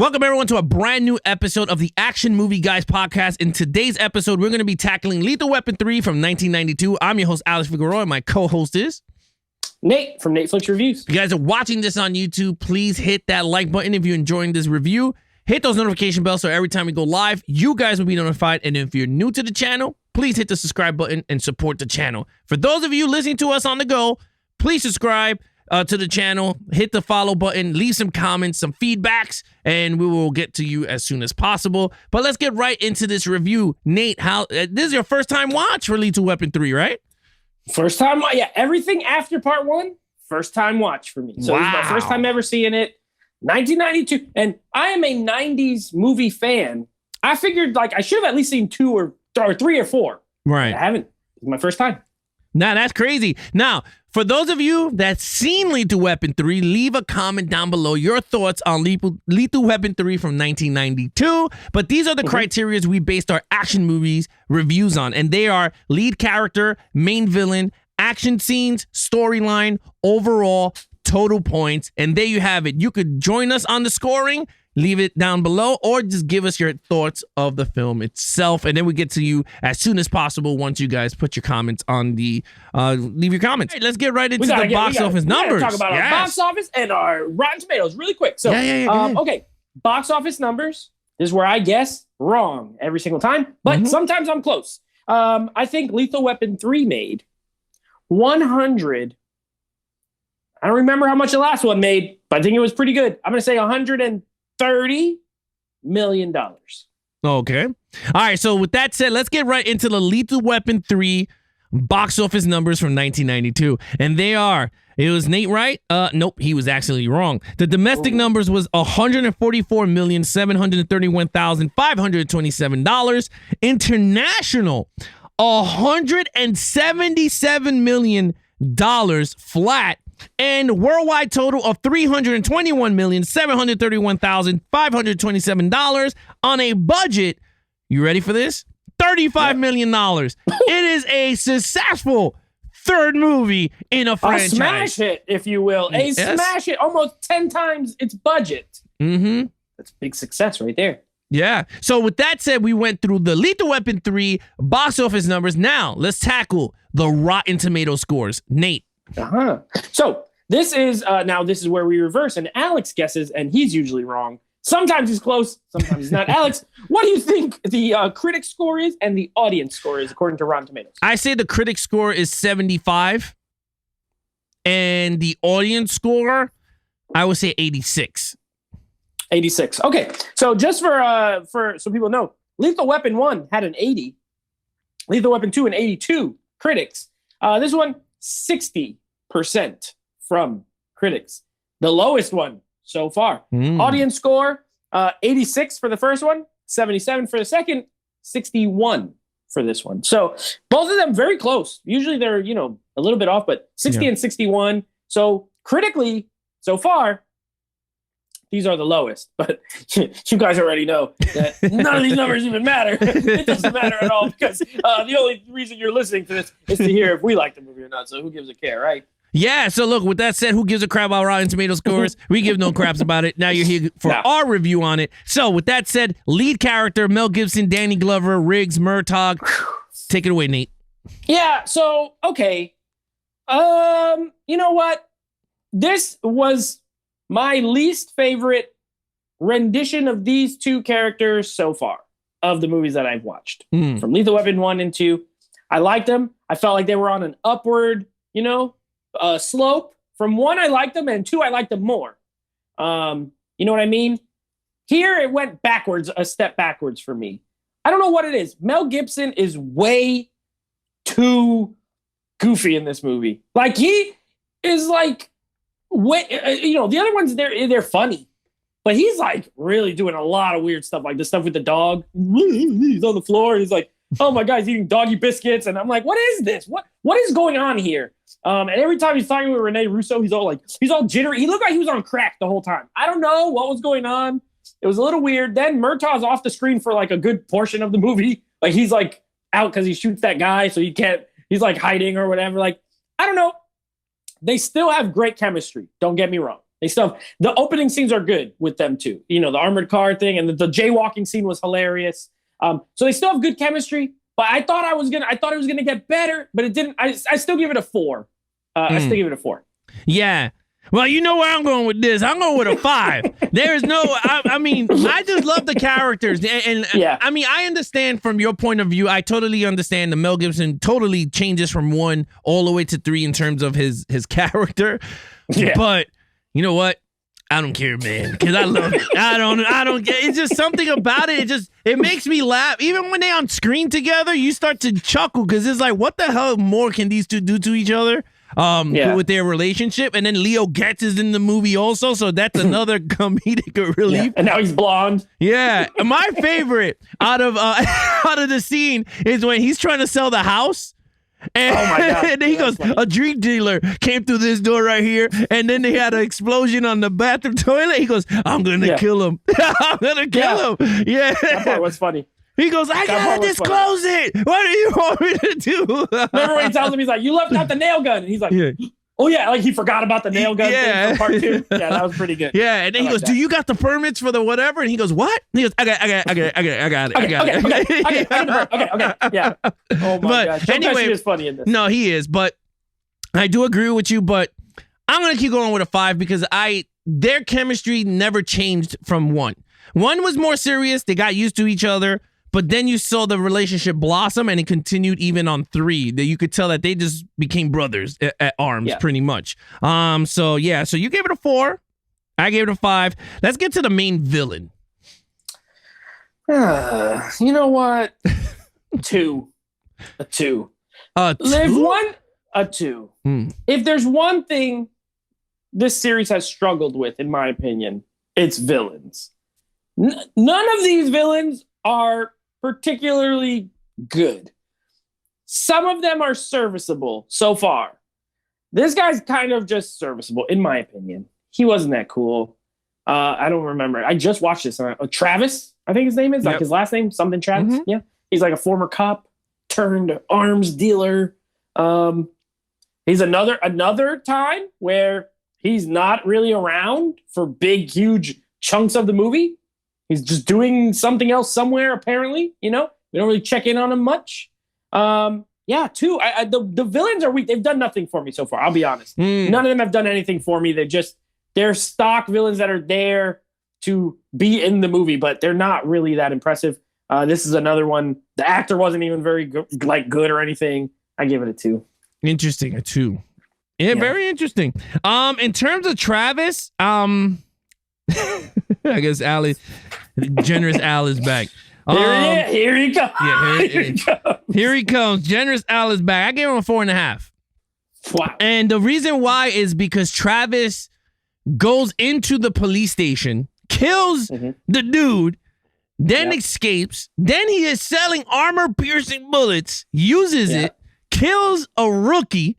Welcome, everyone, to a brand new episode of the Action Movie Guys podcast. In today's episode, we're going to be tackling Lethal Weapon 3 from 1992. I'm your host, Alex Figueroa, and my co-host is... Nate from Netflix Reviews. If you guys are watching this on YouTube, please hit that like button if you're enjoying this review. Hit those notification bells so every time we go live, you guys will be notified. And if you're new to the channel, please hit the subscribe button and support the channel. For those of you listening to us on the go, please subscribe to the channel, hit the follow button, leave some comments, some feedbacks, and we will get to you as soon as possible. But let's get right into this review. Nate, this is your first time watch for Lethal Weapon 3, right? First time, yeah. Everything after part one, first time watch for me. So It was my first time ever seeing it. 1992, and I am a 90s movie fan. I figured like I should have at least seen two or three or four. Right. I haven't. It's my first time. Now, that's crazy. Now, for those of you that's seen Lethal Weapon 3, leave a comment down below your thoughts on Lethal Weapon 3 from 1992. But these are the criteria we based our action movies reviews on. And they are lead character, main villain, action scenes, storyline, overall, total points. And there you have it. You could join us on the scoring. Leave it down below or just give us your thoughts of the film itself. And then we get to you as soon as possible once you guys put your comments on the, leave your comments. Right, let's get right into the box office numbers. Talk about our box office and our Rotten Tomatoes really quick. So, okay, box office numbers. This is where I guess wrong every single time, but sometimes I'm close. I think Lethal Weapon 3 made 100. I don't remember how much the last one made, but I think it was pretty good. I'm going to say $130 million. Okay. All right. So with that said, let's get right into the Lethal Weapon 3 box office numbers from 1992. And they are, it was Nate right? Nope, he was actually wrong. The domestic numbers was $144,731,527. International, $177 million flat. And worldwide total of $321,731,527 on a budget, you ready for this? $35 million. It is a successful third movie in a franchise. A smash hit, if you will. A smash hit, almost 10 times its budget. That's a big success right there. Yeah. So with that said, we went through the Lethal Weapon 3 box office numbers. Now, let's tackle the Rotten Tomato scores. Nate. So this is this is where we reverse and Alex guesses and he's usually wrong. Sometimes he's close, sometimes he's not. Alex, what do you think the critic score is and the audience score is according to Rotten Tomatoes? I say the critic score is 75 and the audience score, I would say 86. 86. Okay. So just for so people know, Lethal Weapon 1 had an 80. Lethal Weapon 2 an 82 critics. This one 60% from critics. The lowest one so far. Audience score, 86 for the first one, 77 for the second, 61 for this one. So both of them very close. Usually they're, a little bit off, but 60 and 61. So critically, so far, these are the lowest. But you guys already know that none of these numbers even matter. It doesn't matter at all because the only reason you're listening to this is to hear if we like the movie or not. So who gives a care, right? Yeah, so look, with that said, who gives a crap about Rotten Tomato scores? We give no craps about it. Now you're here for our review on it. So with that said, lead character, Mel Gibson, Danny Glover, Riggs, Murtaugh. Take it away, Nate. Yeah, so, okay. You know what? This was my least favorite rendition of these two characters so far of the movies that I've watched. From Lethal Weapon 1 and 2. I liked them. I felt like they were on an upward, slope. From 1, I liked them, and 2, I liked them more. You know what I mean? Here, it went backwards, a step backwards for me. I don't know what it is. Mel Gibson is way too goofy in this movie. Like, he is like, the other ones, they're funny. But he's like really doing a lot of weird stuff, like the stuff with the dog. He's on the floor. He's like, oh my God, he's eating doggy biscuits. And I'm like, what is this? What is going on here? And every time he's talking with Rene Russo, he's all jittery. He looked like he was on crack the whole time. I don't know what was going on. It was a little weird. Then Murtaugh's off the screen for like a good portion of the movie. Like he's like out because he shoots that guy. So he's like hiding or whatever. Like, I don't know. They still have great chemistry. Don't get me wrong. They still have, the opening scenes are good with them too. You know, the armored car thing and the jaywalking scene was hilarious. So they still have good chemistry. But I thought it was gonna get better, but it didn't. I still give it a 4. I still give it a 4. Yeah. Well, you know where I'm going with this. I'm going with a 5. There is no, I mean, I just love the characters. And yeah. I mean, I understand from your point of view. I totally understand the Mel Gibson totally changes from 1 all the way to 3 in terms of his character. Yeah. But you know what? I don't care, man, because I love it. I don't get. It's just something about it. It makes me laugh. Even when they on screen together, you start to chuckle because it's like, what the hell more can these two do to each other? With their relationship, and then Leo Getz is in the movie also, so that's another comedic relief. Yeah. And now he's blonde. Yeah, my favorite out of the scene is when he's trying to sell the house. And, oh my God. And then he goes, funny. A drink dealer came through this door right here, and then they had an explosion on the bathroom toilet. He goes, I'm going to kill him. I'm going to kill him. Yeah. That part was funny. He goes, I got to disclose it. What do you want me to do? Remember when he tells him, he's like, you left out the nail gun. And he's like, oh, yeah, like he forgot about the nail gun thing from part 2. Yeah, that was pretty good. Yeah, and then he goes, do you got the permits for the whatever? And he goes, what? And he goes, I got it. Okay, yeah. Oh, my gosh. Anyway, he is funny in this. No, he is, but I do agree with you, but I'm going to keep going with a 5 because their chemistry never changed from 1. 1 was more serious. They got used to each other. But then you saw the relationship blossom, and it continued even on 3. That you could tell that they just became brothers at arms, pretty much. So you gave it a 4. I gave it a 5. Let's get to the main villain. You know what? 2. A 2. A 2? A 2. If there's one thing this series has struggled with, in my opinion, it's villains. None of these villains are particularly good. Some of them are serviceable so far. This guy's kind of just serviceable, in my opinion. He wasn't that cool. I don't remember. I just watched this. Travis, I think his name is. Like his last name, something Travis. Mm-hmm. Yeah. He's like a former cop turned arms dealer. He's another time where he's not really around for big, huge chunks of the movie. He's just doing something else somewhere, apparently. You know, we don't really check in on him much. 2. The villains are weak. They've done nothing for me so far. I'll be honest. None of them have done anything for me. They're stock villains that are there to be in the movie, but they're not really that impressive. This is another one. The actor wasn't even very good or anything. I give it a 2. Interesting, a 2. Yeah, very interesting. In terms of Travis, I guess Generous Al is back. Here he comes. Yeah, here he comes. Generous Al is back. I gave him a 4.5. Wow. And the reason why is because Travis goes into the police station, kills the dude, then escapes. Then he is selling armor-piercing bullets, uses it, kills a rookie.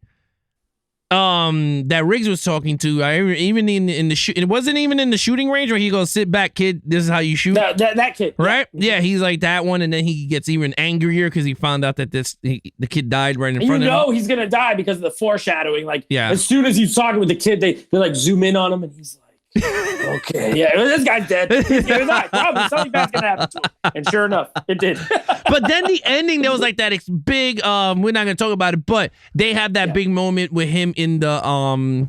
That Riggs was talking to, even in the shoot, it wasn't even in the shooting range where he goes, "Sit back, kid. This is how you shoot." That kid, right? Yeah, he's like that one, and then he gets even angrier because he found out that the kid died right in front of him. You know he's gonna die because of the foreshadowing. Like, as soon as he's talking with the kid, they like zoom in on him, and he's like, "Okay, this guy's dead. He's gonna die. Probably something bad's gonna happen to him." And sure enough, it did. But then the ending, there was like that big. We're not gonna talk about it, but they have that big moment with him in the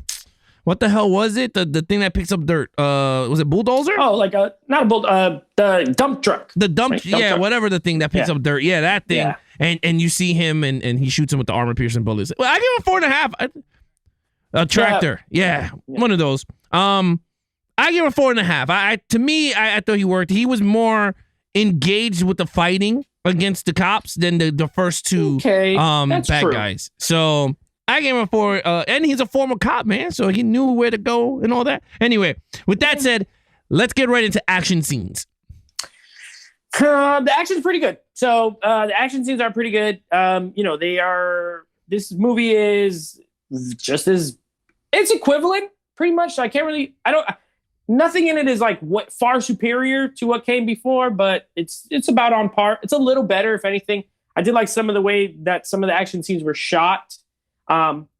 what the hell was it? The thing that picks up dirt. Was it bulldozer? Oh, like not a bulldozer. The dump truck. The dump truck. Whatever the thing that picks up dirt. Yeah, that thing. Yeah. And you see him and he shoots him with the armor piercing bullets. Well, I give him 4.5. A tractor. Yeah, one of those. I give him 4.5. To me, I thought he worked. He was more engaged with the fighting against the cops than the first 2 bad guys. So I gave him a 4. And he's a former cop, man. So he knew where to go and all that. Anyway, with that said, let's get right into action scenes. The action's pretty good. So the action scenes are pretty good. They are. This movie is just as it's equivalent, pretty much. So nothing in it is like far superior to what came before, but it's about on par. It's a little better, if anything. I did like some of the way that some of the action scenes were shot.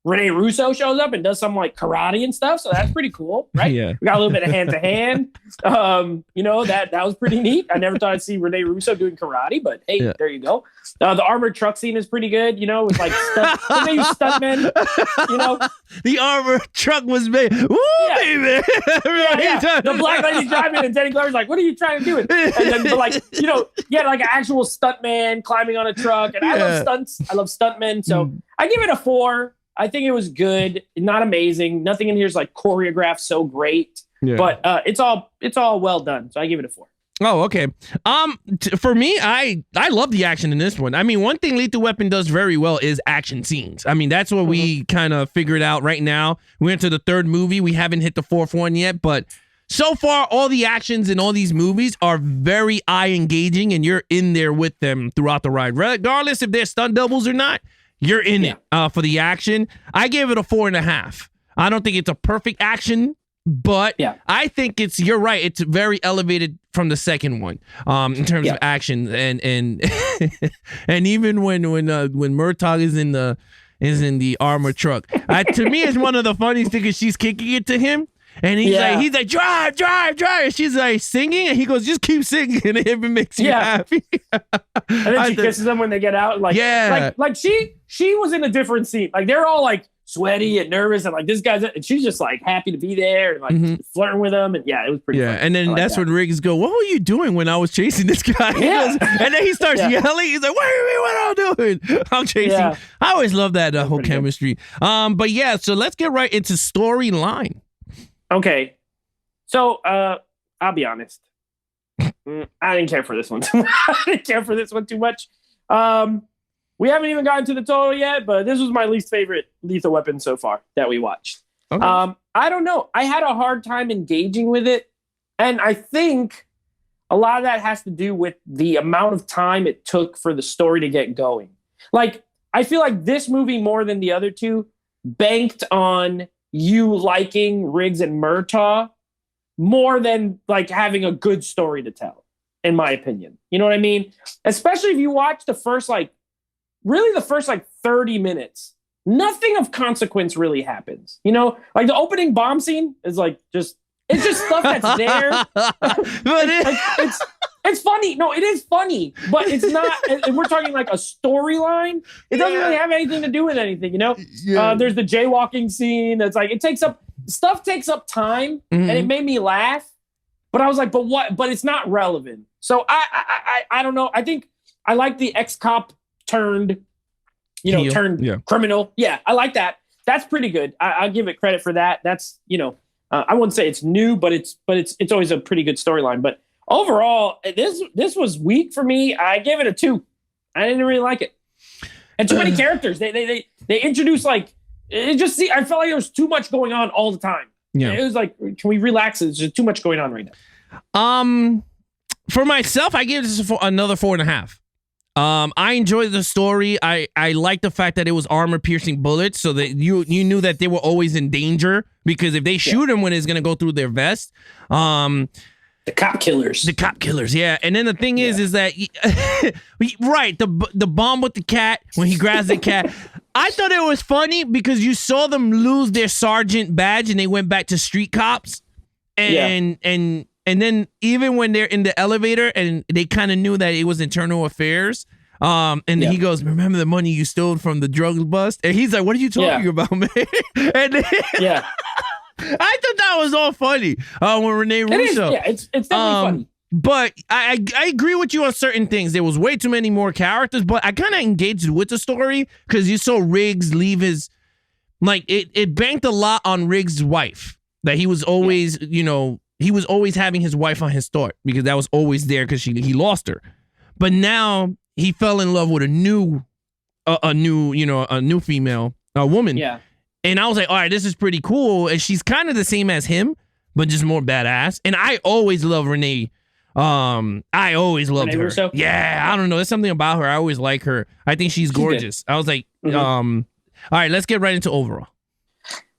Rene Russo shows up and does some like karate and stuff. So that's pretty cool, right? Yeah. We got a little bit of hand to hand. That was pretty neat. I never thought I'd see Rene Russo doing karate, but hey, there you go. The armored truck scene is pretty good, with like they use stuntmen, The armored truck was made. Woo, baby. The black lady's driving and Danny Glover's like, what are you trying to do? And then, like an actual stuntman climbing on a truck. And I love stunts. I love stuntmen. So I give it a 4. I think it was good, not amazing. Nothing in here is like choreographed so great, but it's all well done. So I give it a 4. Oh, okay. For me, I love the action in this one. I mean, one thing Lethal Weapon does very well is action scenes. I mean, that's what we kind of figured out right now. We're into the 3rd movie. We haven't hit the 4th one yet, but so far, all the actions in all these movies are very eye engaging, and you're in there with them throughout the ride, regardless if they're stunt doubles or not. You're in it for the action. I gave it a 4.5. I don't think it's a perfect action, but I think you're right. It's very elevated from the second one in terms of action. And and even when Murtaugh is in the armored truck, to me, it's one of the funniest things because she's kicking it to him. And he's like, drive. And she's like singing, and he goes, just keep singing, and it even makes you happy. And then she kisses them when they get out. Like she was in a different scene. Like they're all like sweaty and nervous, and like this guy's, and she's just like happy to be there and like flirting with him, and it was pretty. Yeah, funny. And then that's when Riggs go, "What were you doing when I was chasing this guy?" Yeah. And then he starts yelling. He's like, "What do you mean? What am I doing? I'm chasing." Yeah. I always love that whole chemistry. But yeah, so let's get right into storyline. Okay, so I'll be honest. I didn't care for this one too much. We haven't even gotten to the total yet, but this was my least favorite Lethal Weapon so far that we watched. Okay. I don't know. I had a hard time engaging with it, and I think a lot of that has to do with the amount of time it took for the story to get going. Like, I feel like this movie, more than the other two, banked on you liking Riggs and Murtaugh more than like having a good story to tell, in my opinion. You know what I mean? Especially if you watch the first 30 minutes, nothing of consequence really happens. Like the opening bomb scene is like it's just stuff that's there. But it's funny. No, it is funny, but it's not. And we're talking like a storyline. It doesn't really have anything to do with anything. There's the jaywalking scene. That's like stuff takes up time, and it made me laugh. But I was like, but what? But it's not relevant. So I don't know. I think I like the ex-cop turned criminal. Yeah, I like that. That's pretty good. I'll give it credit for that. That's I wouldn't say it's new, but it's always a pretty good storyline. But overall, this was weak for me. I gave it a 2. I didn't really like it, and too many characters. They introduced I felt like there was too much going on all the time. Yeah, it was like, can we relax? There's just too much going on right now. For myself, I gave this another 4.5. I enjoyed the story. I like the fact that it was armor-piercing bullets, so that you knew that they were always in danger, because if they shoot them when it's gonna go through their vest, the cop killers, yeah. And then the thing is that right, the bomb with the cat, when he grabs the cat, I thought it was funny because you saw them lose their sergeant badge and they went back to street cops, and then even when they're in the elevator and they kind of knew that it was internal affairs, he goes, "Remember the money you stole from the drug bust?" And he's like, "What are you talking about, man?" And then, I thought that was all funny when Rene Russo. It's definitely funny. But I agree with you on certain things. There was way too many more characters, but I kind of engaged with the story because you saw Riggs leave his, it banked a lot on Riggs' wife, that he was always, he was always having his wife on his thought because that was always there because he lost her. But now he fell in love with a new female, a woman. Yeah. And I was like, all right, this is pretty cool. And she's kind of the same as him, but just more badass. And I always love Renee. I always loved her. Russo? Yeah, I don't know. There's something about her. I always like her. I think she's gorgeous. I was like, all right, let's get right into overall.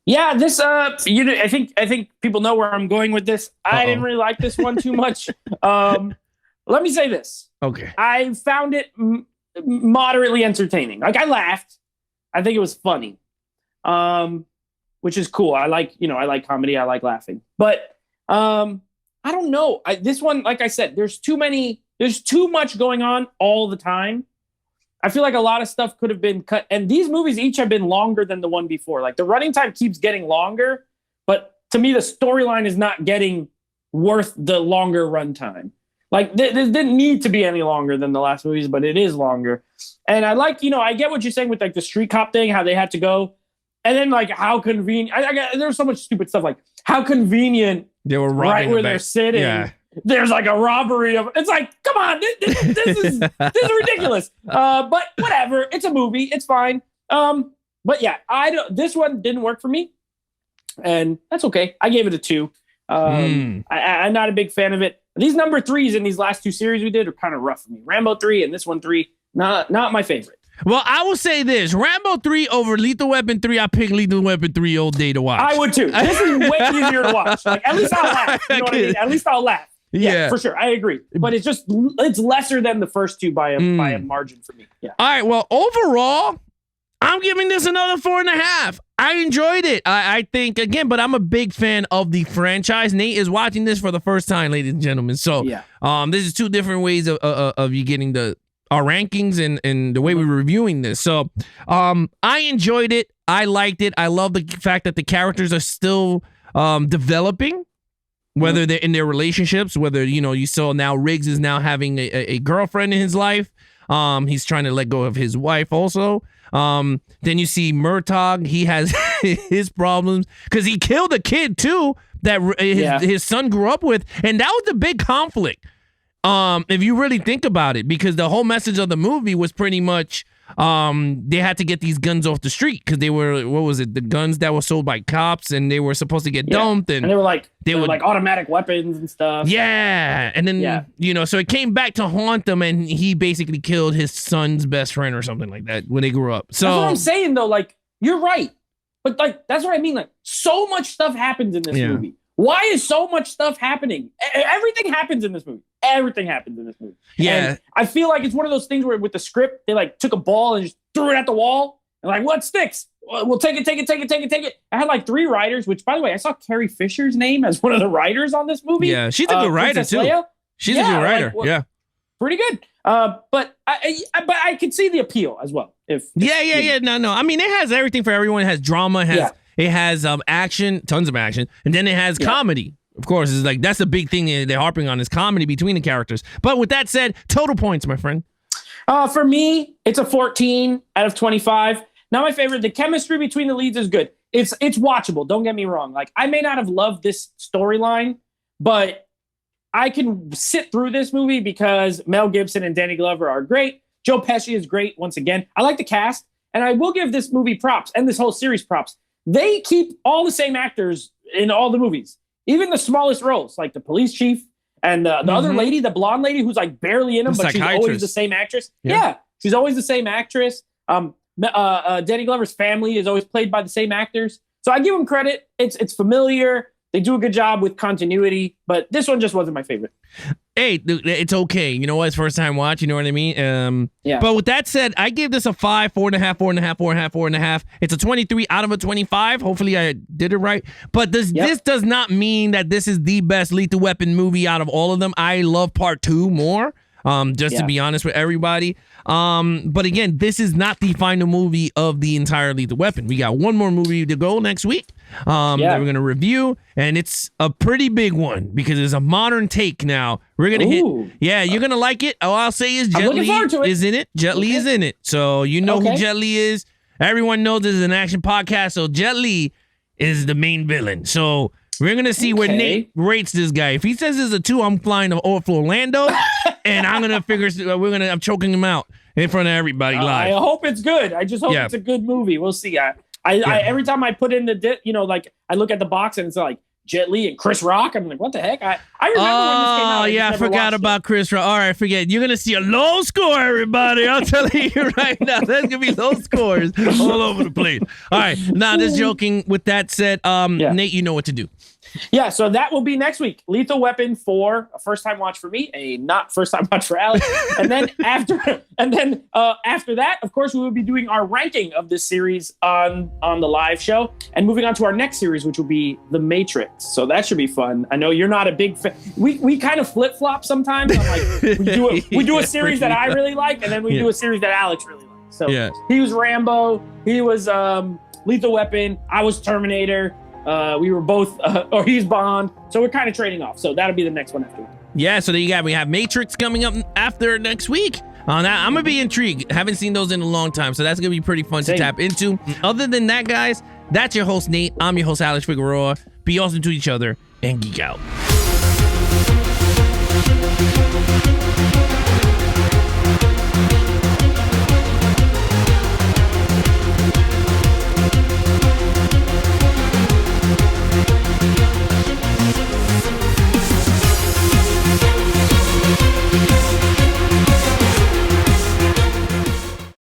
Yeah, this I think people know where I'm going with this. I didn't really like this one too much. Let me say this. Okay. I found it moderately entertaining. Like, I laughed. I think it was funny. which is cool. I like comedy. I like laughing. But I don't know. This one, like I said, there's too much going on all the time. I feel like a lot of stuff could have been cut. And these movies each have been longer than the one before. Like the running time keeps getting longer, but to me, the storyline is not getting worth the longer runtime. Like this didn't need to be any longer than the last movies, but it is longer. And I like, I get what you're saying with like the street cop thing, how they had to go. And then like how convenient, there's so much stupid stuff like how convenient they were right where they're sitting. Yeah. There's like a robbery of, it's like, come on, this is ridiculous. But whatever, it's a movie, it's fine. But yeah, this one didn't work for me, and that's okay. I gave it a 2. I'm not a big fan of it. These number 3s in these last 2 series we did are kind of rough for me. Rambo 3 and this one 3, not my favorite. Well, I will say this. Rambo 3 over Lethal Weapon 3, I pick Lethal Weapon 3 all day to watch. I would too. This is way easier to watch. Like, at least I'll laugh. You know what I mean? At least I'll laugh. Yeah, for sure. I agree. But it's lesser than the first 2 by a margin for me. Yeah. All right. Well, overall, I'm giving this another 4.5. I enjoyed it. I think, again, but I'm a big fan of the franchise. Nate is watching this for the first time, ladies and gentlemen. So this is 2 different ways of you getting our rankings and the way we're reviewing this. So I enjoyed it. I liked it. I love the fact that the characters are still developing, whether they're in their relationships, whether, you saw now Riggs is now having a girlfriend in his life. He's trying to let go of his wife also. Then you see Murtaugh. He has his problems because he killed a kid too that his son grew up with. And that was the big conflict. If you really think about it, because the whole message of the movie was pretty much they had to get these guns off the street because they were, the guns that were sold by cops, and they were supposed to get dumped, and they were like automatic weapons and stuff. Yeah, and then so it came back to haunt them, and he basically killed his son's best friend or something like that when they grew up. So that's what I'm saying though. Like, you're right, but like that's what I mean. Like, so much stuff happens in this movie. Why is so much stuff happening? Everything happens in this movie. Everything happens in this movie. Yeah. And I feel like it's one of those things where with the script, they like took a ball and just threw it at the wall. And like, what sticks? We'll take it. I had like 3 writers, which, by the way, I saw Carrie Fisher's name as one of the writers on this movie. Yeah, she's a good writer too. Leia. She's a good writer. Pretty good. But I could see the appeal as well. No. I mean, it has everything for everyone. It has drama. It has action, tons of action, and then it has comedy. Of course, it's like that's the big thing they're harping on is comedy between the characters. But with that said, total points, my friend. For me, it's a 14 out of 25. Not my favorite. The chemistry between the leads is good. It's watchable. Don't get me wrong. Like, I may not have loved this storyline, but I can sit through this movie because Mel Gibson and Danny Glover are great. Joe Pesci is great once again. I like the cast, and I will give this movie props and this whole series props. They keep all the same actors in all the movies, even the smallest roles, like the police chief and the other lady, the blonde lady who's like barely in them, but she's always the same actress. Yeah, she's always the same actress. Danny Glover's family is always played by the same actors. So I give them credit. It's familiar. They do a good job with continuity, but this one just wasn't my favorite. Hey, it's okay. You know what? It's first time watch. You know what I mean? But with that said, I give this a 5, 4.5, 4.5, 4.5, 4.5. It's a 23 out of a 25. Hopefully I did it right. But this does not mean that this is the best Lethal Weapon movie out of all of them. I love part 2 more. To be honest with everybody. But again, this is not the final movie of the entire Lethal Weapon. We got one more movie to go next week that we're going to review, and it's a pretty big one because it's a modern take now. We're going to hit. Yeah, you're going to like it. All I'll say is Jet Li is in it. Jet Li is in it. So you know who Jet Li is. Everyone knows this is an action podcast, so Jet Li is the main villain. So we're going to see where Nate rates this guy. If he says it's a 2, I'm flying over for Orlando, and I'm going to I'm choking him out in front of everybody live. I hope it's good. I just hope it's a good movie. We'll see. I every time I put in I look at the box and it's like Jet Li and Chris Rock. I'm like, what the heck? I remember when this came out. Oh, yeah, I forgot about Chris Rock. All right, forget. You're going to see a low score, everybody. I'm telling you right now. There's going to be low scores all over the place. All right, now just joking. With that said, Nate, you know what to do. Yeah, so that will be next week. Lethal Weapon 4, a first-time watch for me, a not first-time watch for Alex. And then after that, of course, we will be doing our ranking of this series on the live show and moving on to our next series, which will be The Matrix. So that should be fun. I know you're not a big fan. We kind of flip-flop sometimes. I'm like, we do a series that I really like, and then we do a series that Alex really likes. So he was Rambo, he was Lethal Weapon, I was Terminator. We were both, or he's Bond. So we're kind of trading off. So that'll be the next one after. Yeah, so there you got. We have Matrix coming up after next week. On that, I'm going to be intrigued. Haven't seen those in a long time. So that's going to be pretty fun to tap into. Other than that, guys, that's your host, Nate. I'm your host, Alex Figueroa. Be awesome to each other and geek out.